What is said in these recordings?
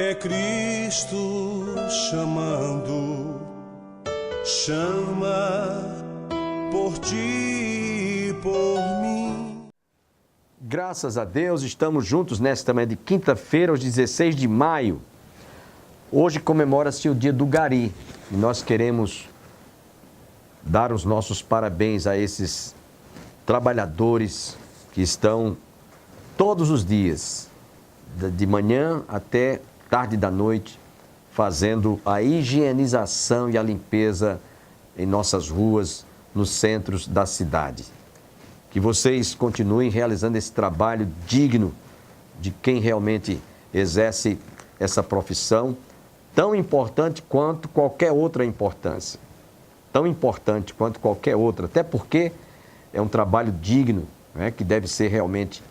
É Cristo chamando, chama por ti e por mim. Graças a Deus, estamos juntos nesta manhã de quinta-feira, aos 16 de maio. Hoje comemora-se o dia do Gari e nós queremos dar os nossos parabéns a esses trabalhadores que estão todos os dias, de manhã até tarde da noite, fazendo a higienização e a limpeza em nossas ruas, nos centros da cidade. Que vocês continuem realizando esse trabalho digno de quem realmente exerce essa profissão, tão importante quanto qualquer outra importância. Tão importante quanto qualquer outra, até porque é um trabalho digno, né, que deve ser realmente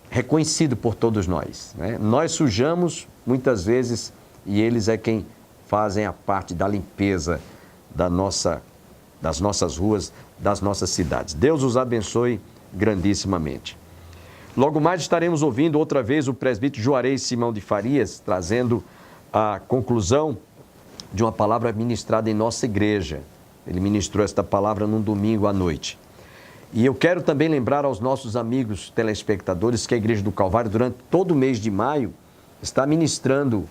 reconhecido por todos nós, né? Nós sujamos muitas vezes e eles é quem fazem a parte da limpeza das nossas ruas, das nossas cidades. Deus os abençoe grandissimamente. Logo mais estaremos ouvindo outra vez o presbítero Juarez Simão de Farias, trazendo a conclusão de uma palavra ministrada em nossa igreja. Ele ministrou esta palavra num domingo à noite. E eu quero também lembrar aos nossos amigos telespectadores que a Igreja do Calvário, durante todo o mês de maio, está ministrando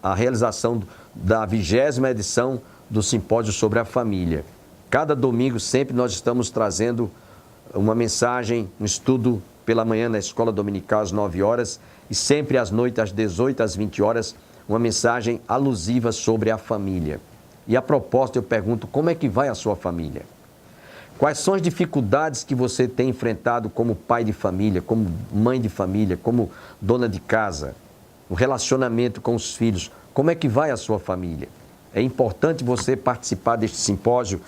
a realização da 20ª edição do Simpósio sobre a Família. Cada domingo, sempre, nós estamos trazendo uma mensagem, um estudo pela manhã na Escola Dominical às 9 horas e sempre às noites, às 18 às 20 horas, uma mensagem alusiva sobre a família. E a propósito, eu pergunto, como é que vai a sua família? Quais são as dificuldades que você tem enfrentado como pai de família, como mãe de família, como dona de casa? O relacionamento com os filhos, como é que vai a sua família? É importante você participar deste simpósio,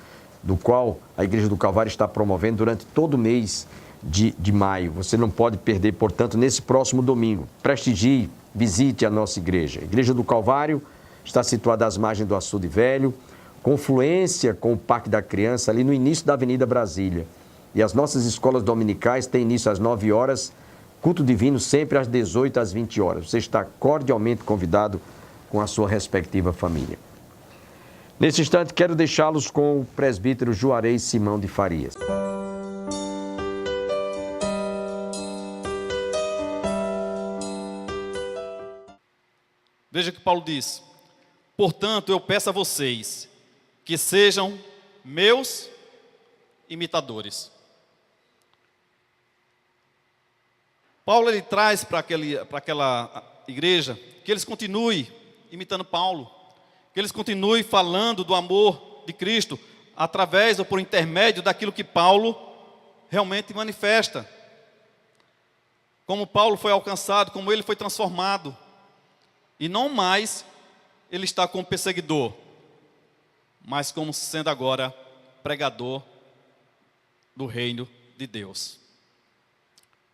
do qual a Igreja do Calvário está promovendo durante todo o mês de maio. Você não pode perder, portanto, nesse próximo domingo. Prestigie, visite a nossa igreja. A Igreja do Calvário está situada às margens do Açude Velho, confluência com o Parque da Criança, ali no início da Avenida Brasília. E as nossas escolas dominicais têm início às 9 horas, culto divino sempre às 18 às 20 horas. Você está cordialmente convidado com a sua respectiva família. Nesse instante, quero deixá-los com o presbítero Juarez Simão de Farias. Veja que Paulo diz: portanto, eu peço a vocês que sejam meus imitadores. Paulo ele traz para aquela igreja que eles continuem imitando Paulo, que eles continuem falando do amor de Cristo através ou por intermédio daquilo que Paulo realmente manifesta. Como Paulo foi alcançado, como ele foi transformado. E não mais ele está como perseguidor, mas como sendo agora pregador do reino de Deus.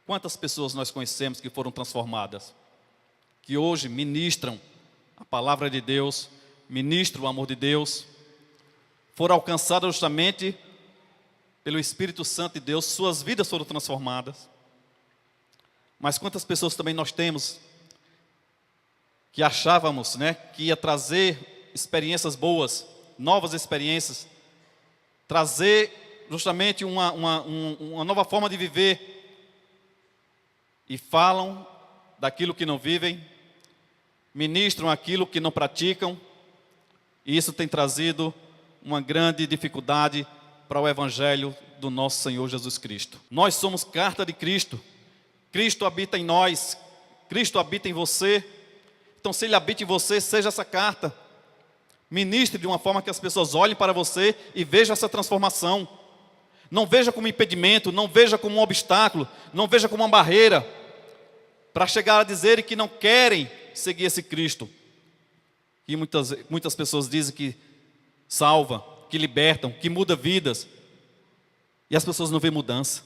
Quantas pessoas nós conhecemos que foram transformadas, que hoje ministram a palavra de Deus, ministram o amor de Deus, foram alcançadas justamente pelo Espírito Santo de Deus, suas vidas foram transformadas. Mas quantas pessoas também nós temos que achávamos, né, que ia trazer experiências boas, novas experiências, trazer justamente uma nova forma de viver, e falam daquilo que não vivem, ministram aquilo que não praticam, e isso tem trazido uma grande dificuldade para o Evangelho do nosso Senhor Jesus Cristo. Nós somos carta de Cristo, Cristo habita em nós, Cristo habita em você. Então, se Ele habita em você, seja essa carta. Ministre de uma forma que as pessoas olhem para você e vejam essa transformação. Não veja como impedimento, não veja como um obstáculo, não veja como uma barreira, para chegar a dizer que não querem seguir esse Cristo. E muitas pessoas dizem que salva, que libertam, que muda vidas. E as pessoas não veem mudança.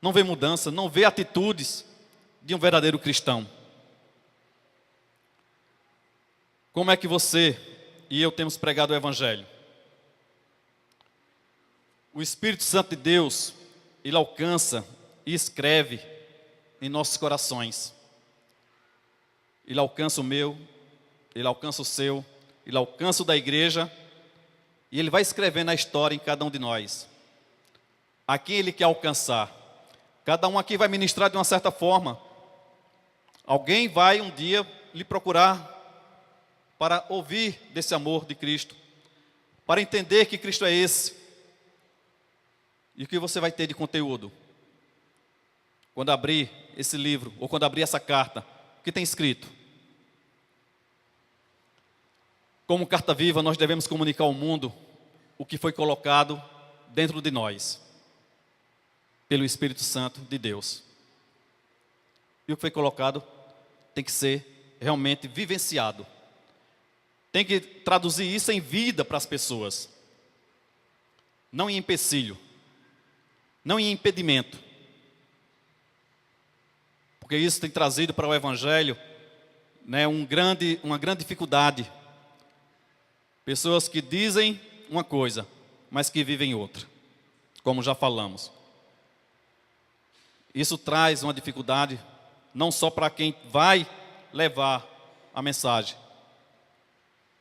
Não vê mudança, não vê atitudes de um verdadeiro cristão. Como é que você e eu temos pregado o Evangelho? O Espírito Santo de Deus, Ele alcança e escreve em nossos corações. ele alcança o meu, ele alcança o seu, ele alcança o da igreja, e ele vai escrevendo a história em cada um de nós. A quem ele quer alcançar. Cada um aqui vai ministrar de uma certa forma. Alguém vai um dia lhe procurar para ouvir desse amor de Cristo, para entender que Cristo é esse. E o que você vai ter de conteúdo? Quando abrir esse livro, ou quando abrir essa carta, o que tem escrito? Como carta viva, nós devemos comunicar ao mundo o que foi colocado dentro de nós, pelo Espírito Santo de Deus. E o que foi colocado tem que ser realmente vivenciado. Tem que traduzir isso em vida para as pessoas. Não em empecilho. Não em impedimento. Porque isso tem trazido para o Evangelho, né, uma grande dificuldade. Pessoas que dizem uma coisa, mas que vivem outra. Como já falamos. Isso traz uma dificuldade, não só para quem vai levar a mensagem,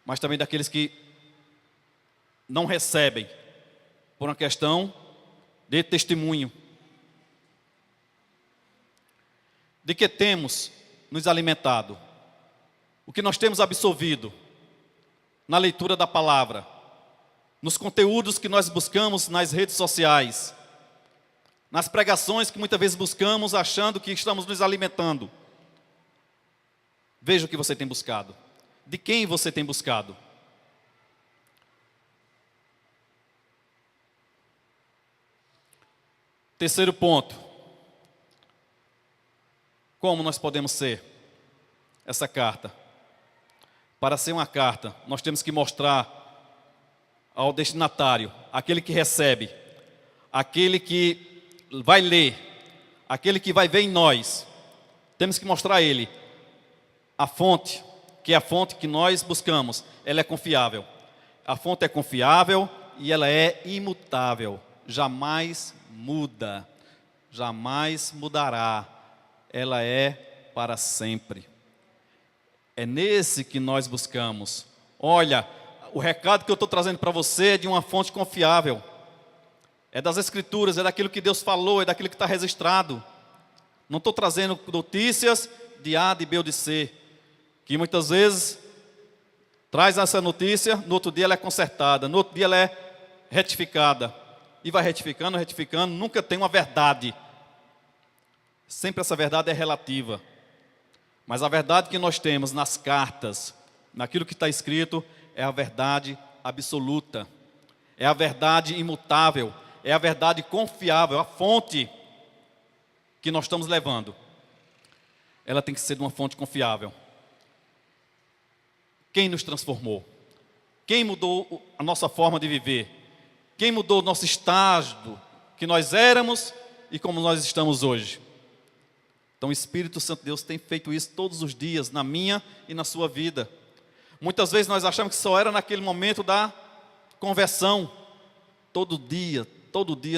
mas também daqueles que não recebem, por uma questão de testemunho. De que temos nos alimentado? O que nós temos absorvido na leitura da palavra, nos conteúdos que nós buscamos nas redes sociais, nas pregações que muitas vezes buscamos achando que estamos nos alimentando. Veja o que você tem buscado. De quem você tem buscado? Terceiro ponto. Como nós podemos ser essa carta? Para ser uma carta, nós temos que mostrar ao destinatário, aquele que recebe, aquele que vai ler, aquele que vai ver em nós, temos que mostrar a ele a fonte, que é a fonte que nós buscamos, ela é confiável. A fonte é confiável e ela é imutável, jamais muda, jamais mudará, ela é para sempre. É nesse que nós buscamos. Olha, o recado que eu estou trazendo para você é de uma fonte confiável. É das Escrituras, é daquilo que Deus falou, é daquilo que está registrado. Não estou trazendo notícias de A, de B ou de C, que muitas vezes traz essa notícia, no outro dia ela é consertada, no outro dia ela é retificada. E vai retificando, retificando, nunca tem uma verdade. Sempre essa verdade é relativa. Mas a verdade que nós temos nas cartas, naquilo que está escrito, é a verdade absoluta. É a verdade imutável. É a verdade confiável, a fonte que nós estamos levando. Ela tem que ser de uma fonte confiável. Quem nos transformou? Quem mudou a nossa forma de viver? Quem mudou o nosso estágio que nós éramos e como nós estamos hoje? Então o Espírito Santo de Deus tem feito isso todos os dias, na minha e na sua vida. Muitas vezes nós achamos que só era naquele momento da conversão. Todo dia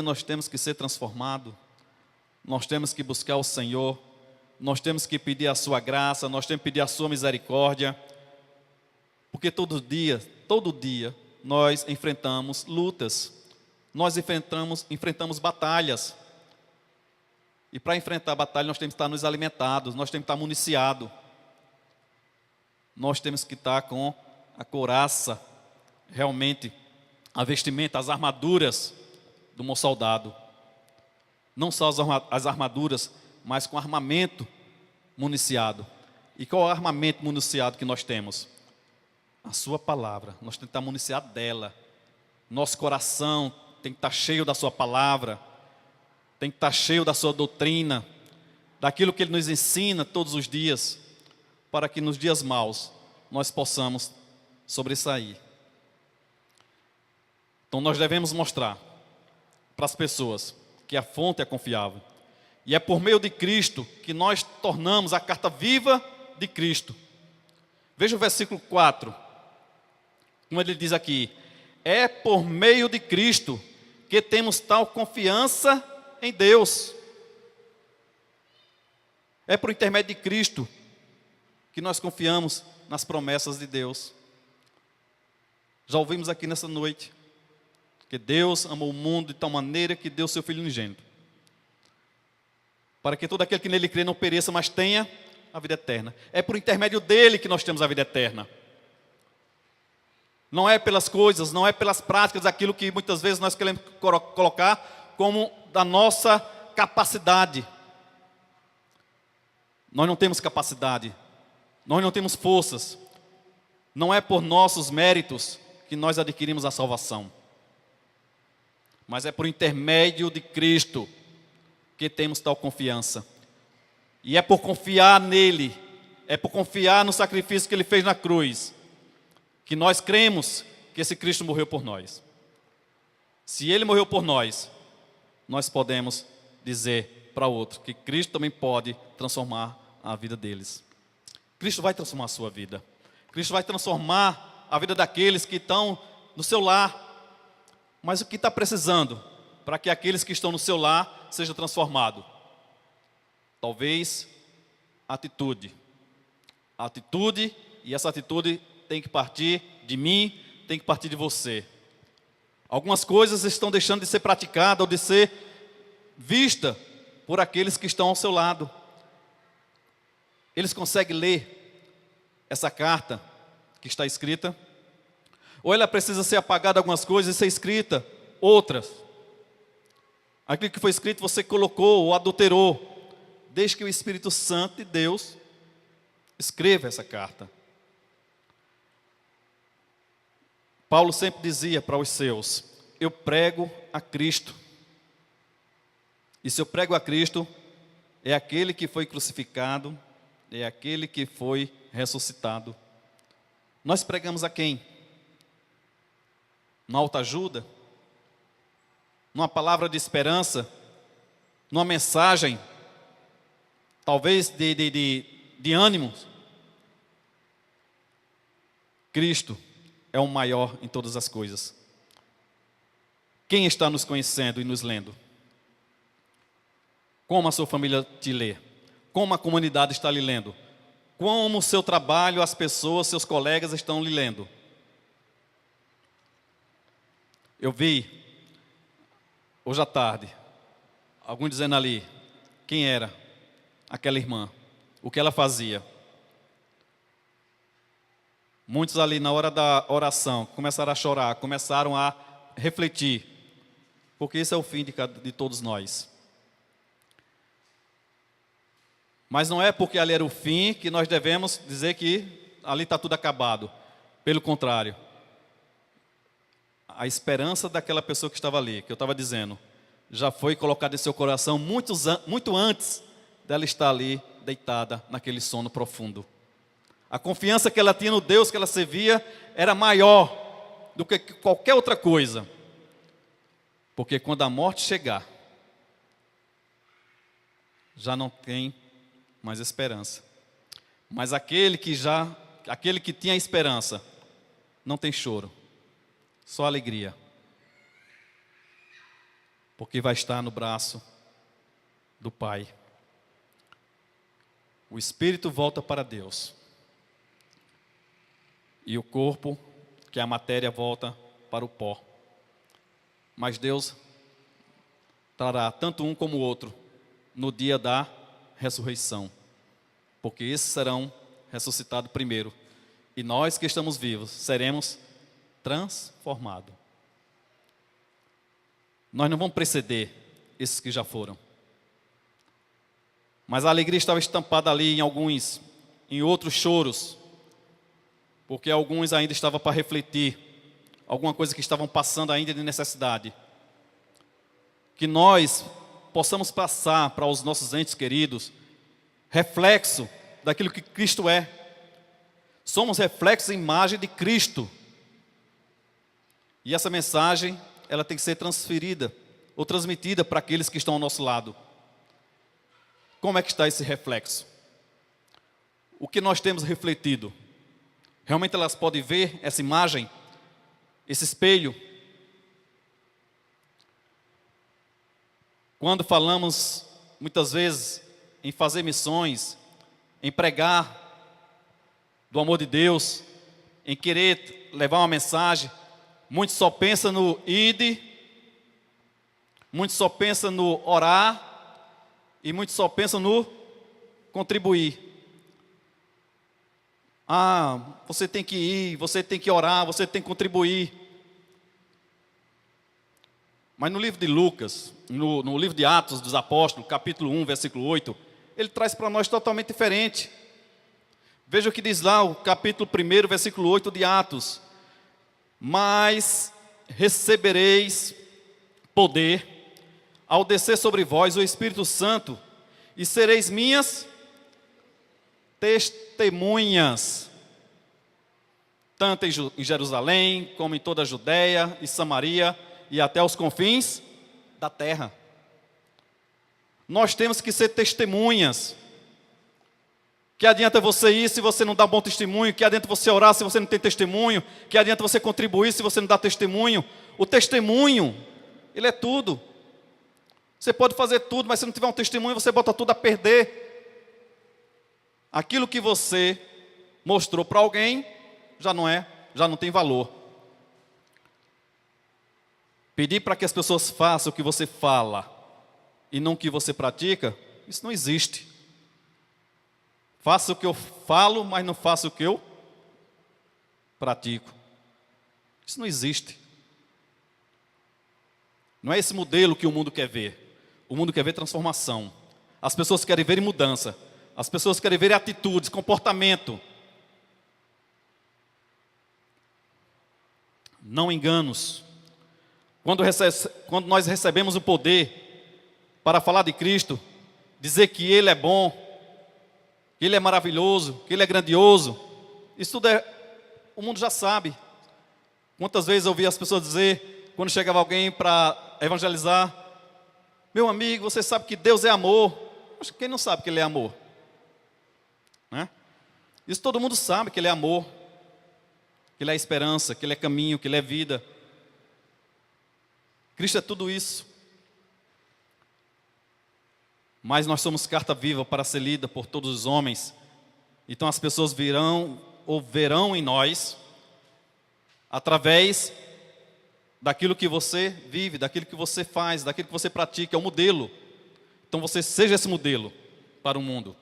nós temos que ser transformados. Nós temos que buscar o Senhor. Nós temos que pedir a sua graça, nós temos que pedir a sua misericórdia. Porque todo dia nós enfrentamos lutas. Nós enfrentamos batalhas. E para enfrentar a batalha nós temos que estar nos alimentados, nós temos que estar municiados. Nós temos que estar com a couraça, realmente, a vestimenta, as armaduras do bom soldado. Não só as armaduras, mas com armamento municiado. E qual é o armamento municiado que nós temos? A sua palavra. Nós temos que estar municiado dela. Nosso coração tem que estar cheio da sua palavra. Tem que estar cheio da sua doutrina, daquilo que Ele nos ensina todos os dias, para que nos dias maus nós possamos sobressair. Então nós devemos mostrar para as pessoas que a fonte é confiável. E é por meio de Cristo que nós tornamos a carta viva de Cristo. Veja o versículo 4, como ele diz aqui: é por meio de Cristo que temos tal confiança em Deus. É por intermédio de Cristo que nós confiamos nas promessas de Deus. Já ouvimos aqui nessa noite que Deus amou o mundo de tal maneira que deu seu Filho unigênito, para que todo aquele que nele crê não pereça, mas tenha a vida eterna. É por intermédio dele que nós temos a vida eterna. Não é pelas coisas, não é pelas práticas, aquilo que muitas vezes nós queremos colocar como da nossa capacidade. Nós não temos capacidade, nós não temos forças. Não é por nossos méritos que nós adquirimos a salvação, mas é por intermédio de Cristo que temos tal confiança. E é por confiar nele, é por confiar no sacrifício que ele fez na cruz, que nós cremos que esse Cristo morreu por nós. Se ele morreu por nós, nós podemos dizer para outro que Cristo também pode transformar a vida deles. Cristo vai transformar a sua vida. Cristo vai transformar a vida daqueles que estão no seu lar. Mas o que está precisando para que aqueles que estão no seu lar sejam transformados? Talvez atitude. Atitude, e essa atitude tem que partir de mim, tem que partir de você. Algumas coisas estão deixando de ser praticadas ou de ser vista por aqueles que estão ao seu lado. Eles conseguem ler essa carta que está escrita? Ou ela precisa ser apagada algumas coisas e ser escrita outras? Aquilo que foi escrito você colocou ou adulterou. Deixe que o Espírito Santo de Deus escreva essa carta. Paulo sempre dizia para os seus: eu prego a Cristo. E se eu prego a Cristo, é aquele que foi crucificado, é aquele que foi ressuscitado. Nós pregamos a quem? Numa autoajuda? Numa palavra de esperança? Numa mensagem, talvez de ânimo? Cristo é o maior em todas as coisas. Quem está nos conhecendo e nos lendo? Como a sua família te lê? Como a comunidade está lhe lendo? Como o seu trabalho, as pessoas, seus colegas estão lhe lendo? Eu vi, hoje à tarde, alguns dizendo ali, quem era aquela irmã, o que ela fazia. Muitos ali na hora da oração começaram a chorar, começaram a refletir, porque esse é o fim de todos nós. Mas não é porque ali era o fim que nós devemos dizer que ali está tudo acabado. Pelo contrário, a esperança daquela pessoa que estava ali, que eu estava dizendo, já foi colocada em seu coração muito antes dela estar ali deitada naquele sono profundo. A confiança que ela tinha no Deus que ela servia era maior do que qualquer outra coisa. Porque quando a morte chegar, já não tem mais esperança. Mas aquele que tinha esperança, não tem choro, só alegria. Porque vai estar no braço do Pai. O espírito volta para Deus. E o corpo, que é a matéria, volta para o pó. Mas Deus trará tanto um como o outro no dia da ressurreição. Porque esses serão ressuscitados primeiro. E nós que estamos vivos seremos transformados. Nós não vamos preceder esses que já foram. Mas a alegria estava estampada ali em outros choros. Porque alguns ainda estavam para refletir. Alguma coisa que estavam passando ainda de necessidade. Que nós possamos passar para os nossos entes queridos reflexo daquilo que Cristo é. Somos reflexo e imagem de Cristo. E essa mensagem, ela tem que ser transferida ou transmitida para aqueles que estão ao nosso lado. Como é que está esse reflexo? O que nós temos refletido? Realmente elas podem ver essa imagem, esse espelho? Quando falamos, muitas vezes, em fazer missões, em pregar, do amor de Deus, em querer levar uma mensagem. Muitos só pensam no id, muitos só pensam no orar, e muitos só pensam no contribuir. Você tem que ir, você tem que orar, você tem que contribuir. Mas no livro de Lucas, no livro de Atos dos Apóstolos, capítulo 1, versículo 8, ele traz para nós totalmente diferente. Veja o que diz lá, o capítulo 1, versículo 8 de Atos. Mas recebereis poder ao descer sobre vós o Espírito Santo, e sereis minhas testemunhas, tanto em Jerusalém, como em toda a Judéia e Samaria, e até os confins da terra. Nós temos que ser testemunhas. Que adianta você ir se você não dá bom testemunho? Que adianta você orar se você não tem testemunho? Que adianta você contribuir se você não dá testemunho? O testemunho, ele é tudo. Você pode fazer tudo, mas se não tiver um testemunho, você bota tudo a perder. Aquilo que você mostrou para alguém, já não tem valor. Pedir para que as pessoas façam o que você fala e não o que você pratica, isso não existe. Faça o que eu falo, mas não faça o que eu pratico. Isso não existe. Não é esse modelo que o mundo quer ver. O mundo quer ver transformação. As pessoas querem ver mudança. As pessoas querem ver atitudes, comportamento. Não enganos. Quando nós recebemos o poder para falar de Cristo, dizer que Ele é bom, que Ele é maravilhoso, que Ele é grandioso, isso tudo o mundo já sabe. Quantas vezes eu ouvi as pessoas dizer, quando chegava alguém para evangelizar: meu amigo, você sabe que Deus é amor. Acho que quem não sabe que Ele é amor? Né? Isso todo mundo sabe, que Ele é amor, que Ele é esperança, que Ele é caminho, que Ele é vida. Cristo é tudo isso. Mas nós somos carta viva para ser lida por todos os homens. Então as pessoas verão em nós, através daquilo que você vive, daquilo que você faz, daquilo que você pratica, é o modelo. Então você seja esse modelo para o mundo,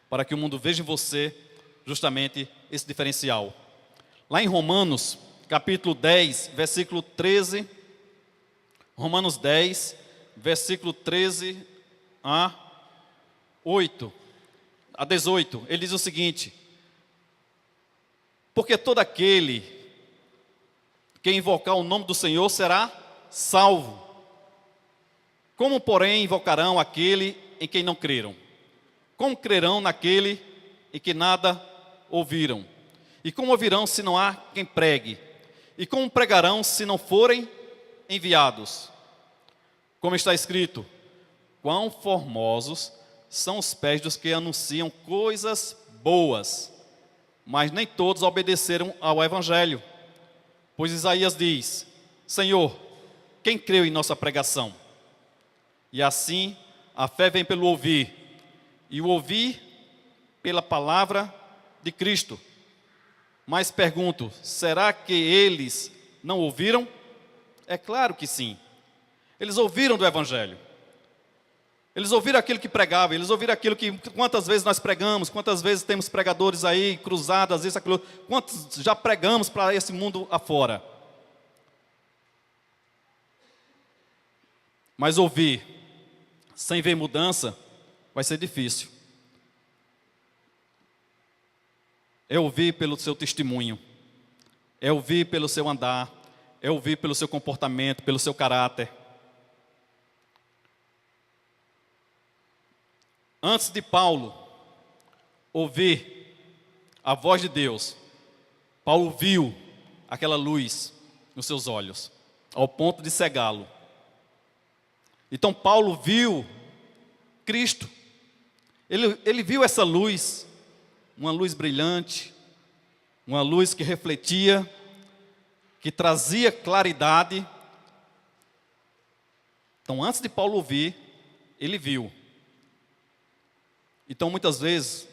para que o mundo veja em você justamente esse diferencial. Lá em Romanos, capítulo 10, versículo 13, Romanos 10, versículo 13 a 18, ele diz o seguinte: porque todo aquele que invocar o nome do Senhor será salvo. Como, porém, invocarão aquele em quem não creram? Como crerão naquele em que nada ouviram? E como ouvirão se não há quem pregue? E como pregarão se não forem enviados? Como está escrito: quão formosos são os pés dos que anunciam coisas boas, mas nem todos obedeceram ao Evangelho. Pois Isaías diz: Senhor, quem creu em nossa pregação? E assim, a fé vem pelo ouvir, e o ouvir pela palavra de Cristo. Mas pergunto, será que eles não ouviram? É claro que sim. Eles ouviram do Evangelho. Eles ouviram aquilo que pregava, eles ouviram aquilo que... Quantas vezes nós pregamos, quantas vezes temos pregadores aí, cruzadas, isso, aquilo... Quantos já pregamos para esse mundo afora? Mas ouvir, sem ver mudança, vai ser difícil. É ouvir pelo seu testemunho, é ouvir pelo seu andar, é ouvir pelo seu comportamento, pelo seu caráter. Antes de Paulo ouvir a voz de Deus, Paulo viu aquela luz nos seus olhos, ao ponto de cegá-lo. Então Paulo viu Cristo, ele viu essa luz, uma luz brilhante, uma luz que refletia, que trazia claridade. Então, antes de Paulo ouvir, ele viu. Então, muitas vezes,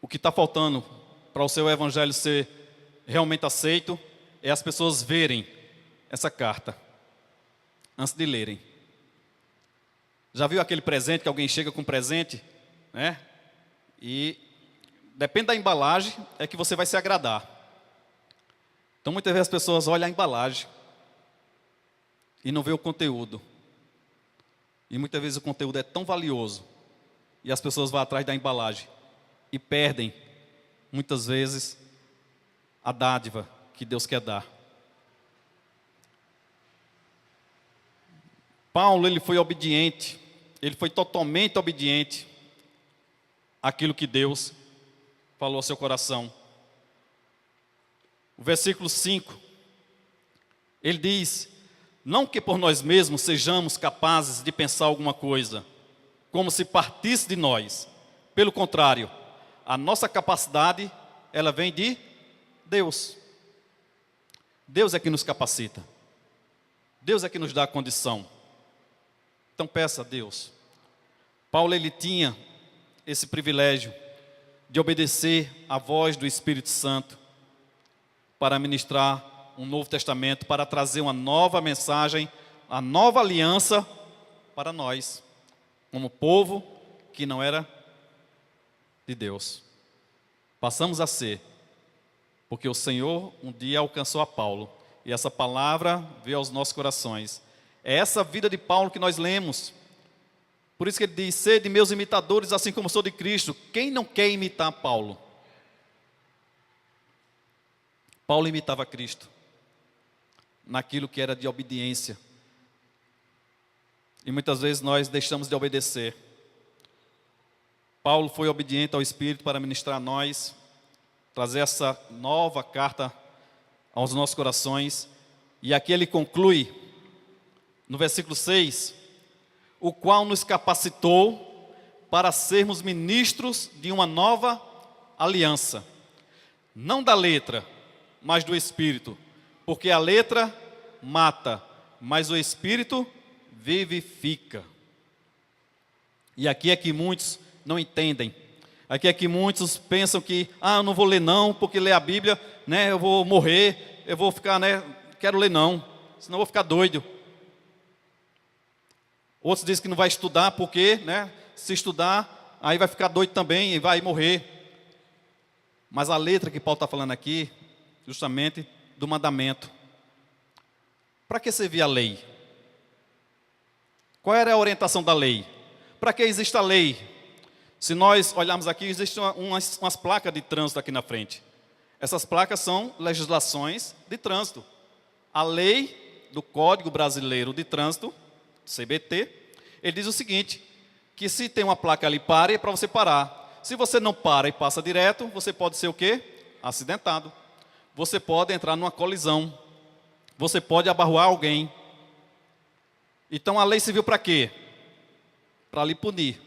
o que está faltando para o seu evangelho ser realmente aceito, é as pessoas verem essa carta antes de lerem. Já viu aquele presente que alguém chega com um presente, né? E depende da embalagem é que você vai se agradar. Então muitas vezes as pessoas olham a embalagem e não vê o conteúdo. E muitas vezes o conteúdo é tão valioso e as pessoas vão atrás da embalagem e perdem, muitas vezes, a dádiva que Deus quer dar. Paulo, ele foi obediente, ele foi totalmente obediente àquilo que Deus falou ao seu coração. O versículo 5, ele diz: não que por nós mesmos sejamos capazes de pensar alguma coisa, como se partisse de nós. Pelo contrário, a nossa capacidade, ela vem de Deus. Deus é que nos capacita. Deus é que nos dá a condição. Então peça a Deus. Paulo, ele tinha esse privilégio de obedecer à voz do Espírito Santo para ministrar um novo testamento, para trazer uma nova mensagem, a nova aliança para nós, como povo que não era de Deus. Passamos a ser, porque o Senhor um dia alcançou a Paulo, e essa palavra veio aos nossos corações. É essa vida de Paulo que nós lemos. Por isso que ele diz: sede meus imitadores, assim como sou de Cristo. Quem não quer imitar Paulo? Paulo imitava Cristo naquilo que era de obediência. E muitas vezes nós deixamos de obedecer. Paulo foi obediente ao Espírito para ministrar a nós, trazer essa nova carta aos nossos corações. E aqui ele conclui, no versículo 6, o qual nos capacitou para sermos ministros de uma nova aliança, não da letra, mas do Espírito, porque a letra mata, mas o Espírito vivifica. E aqui é que muitos não entendem. Aqui é que muitos pensam que, eu não vou ler não, porque ler a Bíblia, né, eu vou morrer, eu vou ficar, né, quero ler não, senão eu vou ficar doido. Outros dizem que não vai estudar porque, né, se estudar, aí vai ficar doido também e vai morrer. Mas a letra que Paulo está falando aqui, justamente do mandamento. Para que servia a lei? Qual era a orientação da lei? Para que existe a lei? Se nós olharmos aqui, existem umas placas de trânsito aqui na frente. Essas placas são legislações de trânsito. A lei do Código Brasileiro de Trânsito, CBT, ele diz o seguinte, que se tem uma placa ali, pare, é para você parar. Se você não para e passa direto, você pode ser o quê? Acidentado. Você pode entrar numa colisão. Você pode abarroar alguém. Então a lei serviu para quê? Para lhe punir.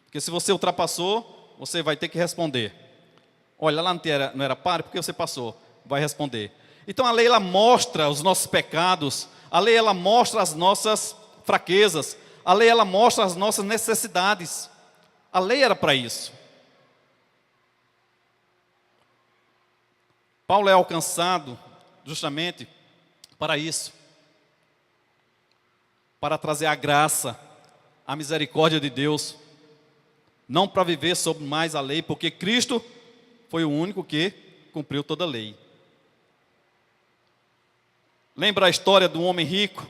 Porque se você ultrapassou, você vai ter que responder. Olha, lá não era pare, porque você passou. Vai responder. Então a lei, ela mostra os nossos pecados. A lei, ela mostra as nossas fraquezas. A lei, ela mostra as nossas necessidades. A lei era para isso. Paulo é alcançado justamente para isso. Para trazer a graça, a misericórdia de Deus. Não para viver sob mais a lei, porque Cristo foi o único que cumpriu toda a lei. Lembra a história do homem rico?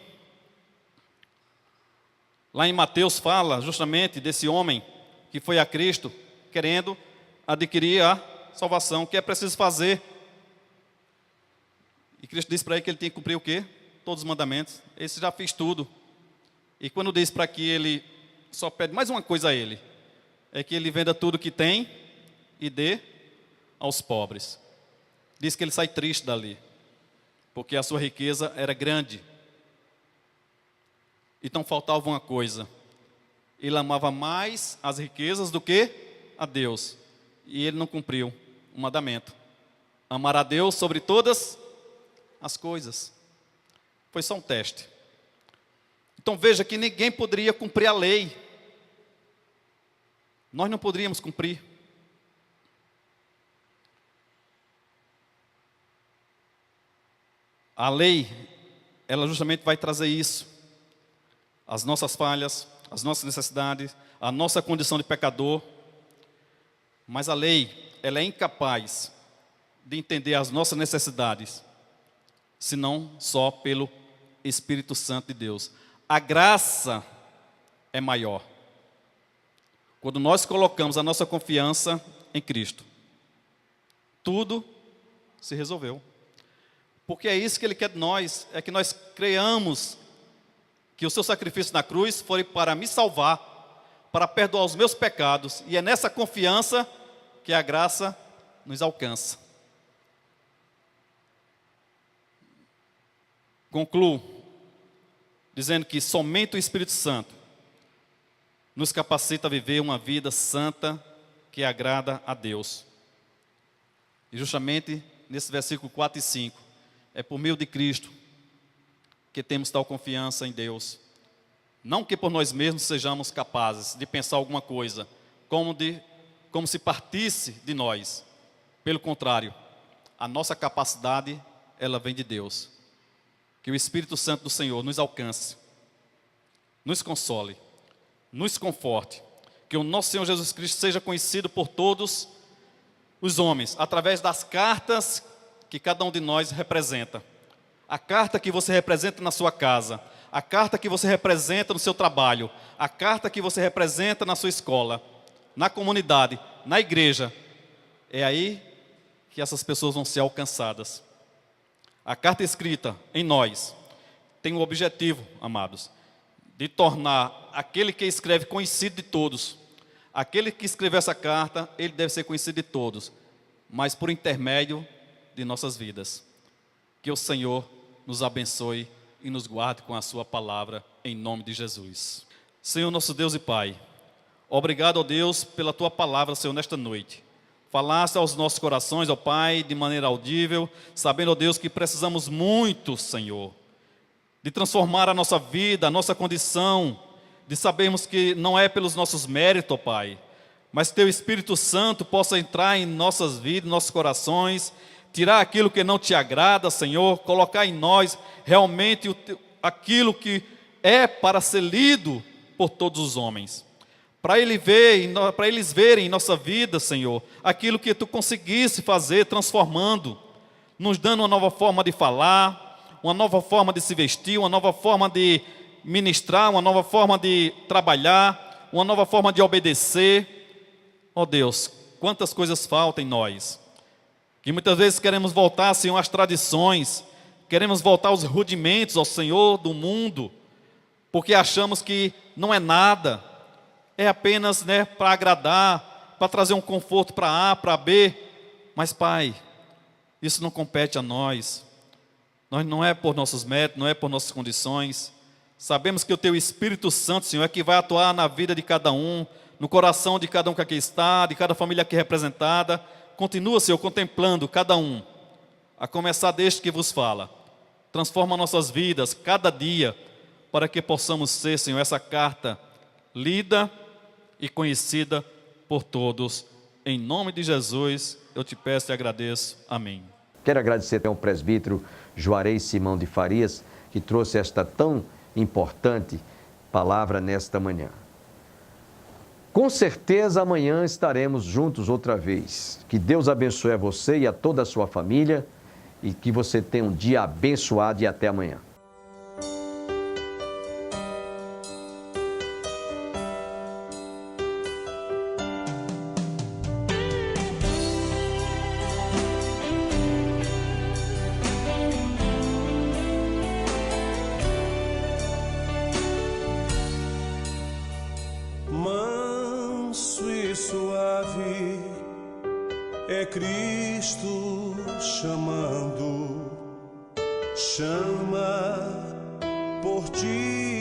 Lá em Mateus fala justamente desse homem que foi a Cristo, querendo adquirir a salvação. O que é preciso fazer? E Cristo disse para ele que ele tinha que cumprir o quê? Todos os mandamentos. Esse já fez tudo. E quando diz para que ele só pede mais uma coisa a ele, é que ele venda tudo que tem e dê aos pobres. Diz que ele sai triste dali, porque a sua riqueza era grande. Então faltava uma coisa. Ele amava mais as riquezas do que a Deus. E ele não cumpriu o mandamento. Amar a Deus sobre todas as coisas. Foi só um teste. Então veja que ninguém poderia cumprir a lei. Nós não poderíamos cumprir. A lei, ela justamente vai trazer isso. As nossas falhas, as nossas necessidades, a nossa condição de pecador. Mas a lei, ela é incapaz de entender as nossas necessidades, senão só pelo Espírito Santo de Deus. A graça é maior quando nós colocamos a nossa confiança em Cristo. Tudo se resolveu. Porque é isso que Ele quer de nós, é que nós creiamos que o seu sacrifício na cruz foi para me salvar, para perdoar os meus pecados, e é nessa confiança que a graça nos alcança. Concluo dizendo que somente o Espírito Santo nos capacita a viver uma vida santa que agrada a Deus. E justamente nesse versículo 4 e 5, é por meio de Cristo que temos tal confiança em Deus. Não que por nós mesmos sejamos capazes de pensar alguma coisa, como se partisse de nós. Pelo contrário, a nossa capacidade, ela vem de Deus. Que o Espírito Santo do Senhor nos alcance, nos console, nos conforte. Que o nosso Senhor Jesus Cristo seja conhecido por todos os homens, através das cartas que cada um de nós representa. A carta que você representa na sua casa, a carta que você representa no seu trabalho, a carta que você representa na sua escola, na comunidade, na igreja. É aí que essas pessoas vão ser alcançadas. A carta escrita em nós tem o objetivo, amados, de tornar aquele que escreve conhecido de todos. Aquele que escreveu essa carta, ele deve ser conhecido de todos, mas por intermédio de nossas vidas. Que o Senhor nos abençoe e nos guarde com a sua palavra, em nome de Jesus. Senhor nosso Deus e Pai, obrigado, ó Deus, pela tua palavra, Senhor, nesta noite. Falaste aos nossos corações, ó Pai, de maneira audível, sabendo, ó Deus, que precisamos muito, Senhor, de transformar a nossa vida, a nossa condição, de sabermos que não é pelos nossos méritos, ó Pai, mas que teu Espírito Santo possa entrar em nossas vidas, nossos corações, tirar aquilo que não te agrada, Senhor, colocar em nós realmente aquilo que é para ser lido por todos os homens. Para eles verem em nossa vida, Senhor, aquilo que Tu conseguisse fazer, transformando, nos dando uma nova forma de falar, uma nova forma de se vestir, uma nova forma de ministrar, uma nova forma de trabalhar, uma nova forma de obedecer. Ó Deus, quantas coisas faltam em nós, que muitas vezes queremos voltar, Senhor, às tradições, queremos voltar aos rudimentos, ao Senhor do mundo, porque achamos que não é nada, é apenas, para agradar, para trazer um conforto para A, para B. Mas, Pai, isso não compete a nós. Nós não é por nossos méritos, não é por nossas condições. Sabemos que o Teu Espírito Santo, Senhor, é que vai atuar na vida de cada um, no coração de cada um que aqui está, de cada família aqui representada. Continua, Senhor, contemplando cada um, a começar deste que vos fala. Transforma nossas vidas cada dia, para que possamos ser, Senhor, essa carta lida e conhecida por todos. Em nome de Jesus, eu te peço e agradeço. Amém. Quero agradecer ao presbítero Juarez Simão de Farias, que trouxe esta tão importante palavra nesta manhã. Com certeza amanhã estaremos juntos outra vez. Que Deus abençoe a você e a toda a sua família e que você tenha um dia abençoado e até amanhã. Manso e suave é Cristo chamando, chama por ti.